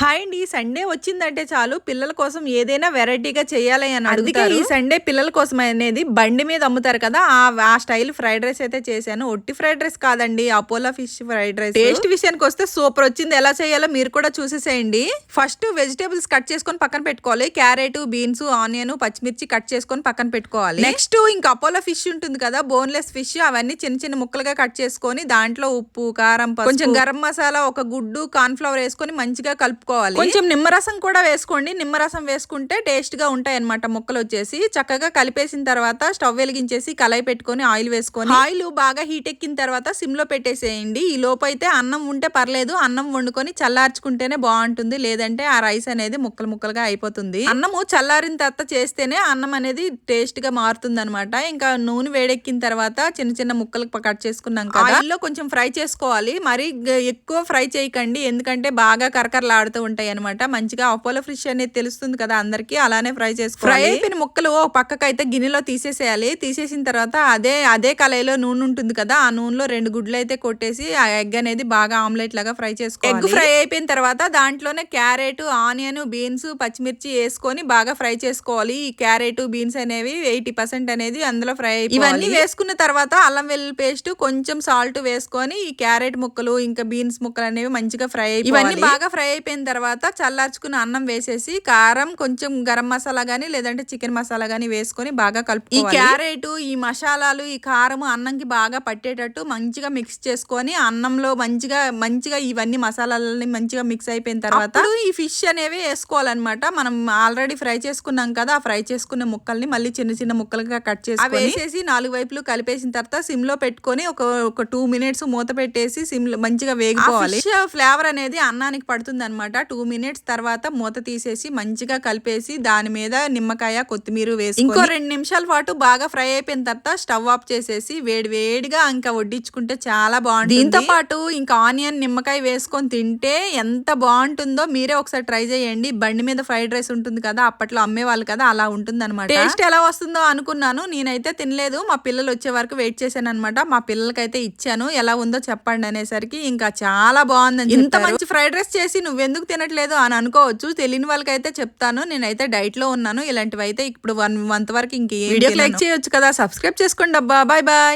Hi అండి. Sunday వచ్చిందంటే చాలు పిల్లల కోసం ఏదైనా వెరైటీగా చేయాలి అని అడుగుతారు. ఈ సండే పిల్లల కోసం అనేది బండి మీద అమ్ముతారు కదా, ఆ స్టైల్ ఫ్రైడ్ రైస్ అయితే చేశాను. ఒట్టి ఫ్రైడ్ రైస్ కాదండి, Apollo fish fried rice. Taste విషయానికి వస్తే సూపర్ వచ్చింది. ఎలా చేయాలో మీరు కూడా చూసేసేయండి. ఫస్ట్ వెజిటేబుల్స్ కట్ చేసుకొని పక్కన పెట్టుకోవాలి. క్యారెట్, బీన్స్, ఆనియన్, పచ్చిమిర్చి కట్ చేసుకొని పక్కన పెట్టుకోవాలి. నెక్స్ట్ ఇంకా అపోలో ఫిష్ ఉంటుంది కదా, బోన్లెస్ ఫిష్, అవన్నీ చిన్న చిన్న ముక్కలుగా కట్ చేసుకొని దాంట్లో ఉప్పు, కారం, కొంచెం గరం మసాలా, ఒక గుడ్డు, కార్న్ ఫ్లవర్ వేసుకొని మంచిగా కలుపుకోవాలి. కొంచెం నిమ్మరసం కూడా వేసుకోండి. నిమ్మరసం వేసుకుంటే టేస్ట్ గా ఉంటాయి అన్నమాట ముక్కలు వచ్చేసి. చక్కగా కలిపేసిన తర్వాత స్టవ్ వెలిగించేసి కళాయి పెట్టుకొని ఆయిల్ వేసుకొని, ఆయిల్ బాగా హీట్ ఎక్కిన తర్వాత సిమ్ లో పెట్టేసేయండి. ఈ లోపు అయితే అన్నం ఉంటే పర్లేదు, అన్నం వండుకొని చల్లార్చుకుంటేనే బాగుంటుంది, లేదంటే ఆ రైస్ అనేది ముక్కలు ముక్కలుగా అయిపోతుంది. అన్నము చల్లారిన తర్వాత చేస్తేనే అన్నం అనేది టేస్ట్ గా మారుతుంది అనమాట. ఇంకా నూనె వేడెక్కిన తర్వాత చిన్న చిన్న ముక్కలు కట్ చేసుకున్నాం కదా, ఆయిల్లో కొంచెం ఫ్రై చేసుకోవాలి. మరి ఎక్కువ ఫ్రై చేయకండి, ఎందుకంటే బాగా కరకరలాడుతూ ఉంటాయి అనమాట. మంచిగా అపోలో ఫిష్ అనేది తెలుస్తుంది కదా అందరికి, అలానే ఫ్రై చేసుకోవాలి. ఫ్రై అయిపోయిన ముక్కలు ఓ పక్కకైతే గిన్నెలో తీసేసేయాలి. తీసేసిన తర్వాత అదే కళాయిలో నూనె ఉంటుంది కదా, ఆ నూనెలో 2 గుడ్లు అయితే కొట్టేసి ఆ ఎగ్ అనేది బాగా ఆమ్లెట్ లాగా ఫ్రై చేసుకోవాలి. ఎగ్ ఫ్రై అయిపోయిన తర్వాత దాంట్లోనే క్యారెట్, ఆనియన్, బీన్స్, పచ్చిమిర్చి వేసుకొని బాగా ఫ్రై చేసుకోవాలి. ఈ క్యారెట్, బీన్స్ అనేవి 80% అనేది అందులో ఫ్రై అయిపోవాలి. ఇవన్నీ వేసుకున్న తర్వాత అల్లం వెల్లుల్లి పేస్ట్, కొంచెం సాల్ట్ వేసుకొని ఈ క్యారెట్ ముక్కలు ఇంకా బీన్స్ ముక్కలు అనేవి మంచిగా ఫ్రై అయిపోవాలి. ఇవన్నీ బాగా ఫ్రై అయిపోయిన తర్వాత చల్లార్చుకున్న అన్నం వేసేసి కారం, కొంచెం గరం మసాలా గానీ లేదంటే చికెన్ మసాలా గానీ వేసుకొని బాగా కలుపుకోవాలి. ఈ క్యారెట్, ఈ మసాలాలు, ఈ కారం అన్నంకి బాగా పట్టేటట్టు మంచిగా మిక్స్ చేసుకొని అన్నంలో మంచిగా ఇవన్నీ మసాలాలని మంచిగా మిక్స్ అయిపోయిన తర్వాత ఈ ఫిష్ అనేవి వేసుకోవాలన్నమాట. మనం ఆల్రెడీ ఫ్రై చేసుకున్నాం కదా, ఆ ఫ్రై చేసుకున్న ముక్కల్ని మళ్ళీ చిన్న చిన్న ముక్కలుగా కట్ చేసి వేసేసి 4 వైపులు కలిపేసిన తర్వాత సిమ్ లో పెట్టుకొని ఒక 2 మినిట్స్ మూత పెట్టేసి సిమ్ లో మంచిగా వేగిపోవాలి. ఫ్లేవర్ అనేది అన్నానికి పడుతుంది అనమాట. 2 మినిట్స్ తర్వాత మూత తీసేసి మంచిగా కలిపేసి దాని మీద నిమ్మకాయ, కొత్తిమీర వేసి ఇంకో 2 నిమిషాల పాటు బాగా ఫ్రై అయిపోయిన తర్వాత స్టవ్ ఆఫ్ చేసేసి వేడిగా ఇంకా వడ్డించుకుంటే చాలా బాగుంటుంది. దీంతో పాటు ఇంకా ఆనియన్, నిమ్మకాయ వేసుకొని తింటే ఎంత బాగుంటుందో మీరే ఒకసారి ట్రై చేయండి. బండి మీద ఫ్రైడ్ రైస్ ఉంటుంది కదా, అప్పట్లో అమ్మేవాళ్ళు కదా, అలా ఉంటుంది అనమాట. టేస్ట్ ఎలా వస్తుందో అనుకున్నాను, నేనైతే తినలేదు. మా పిల్లలు వచ్చే వరకు వెయిట్ చేశాను అనమాట. మా పిల్లలకైతే ఇచ్చాను, ఎలా ఉందో చెప్పండి అనేసరికి ఇంకా చాలా బాగుందని. ఇంత మంచి ఫ్రైడ్ రైస్ చేసి నువ్వెందుకు తినట్లేదు అని అనుకోవచ్చు. తెలియని వాళ్ళకైతే చెప్తాను, నేనైతే డైట్ లో ఉన్నాను. ఇలాంటివి అయితే ఇప్పుడు 1 మంత్ వరకు ఇంకే వీడియోకి లైక్ చేయొచ్చు కదా, సబ్స్క్రైబ్ చేసుకోండి అబ్బా. Bye bye.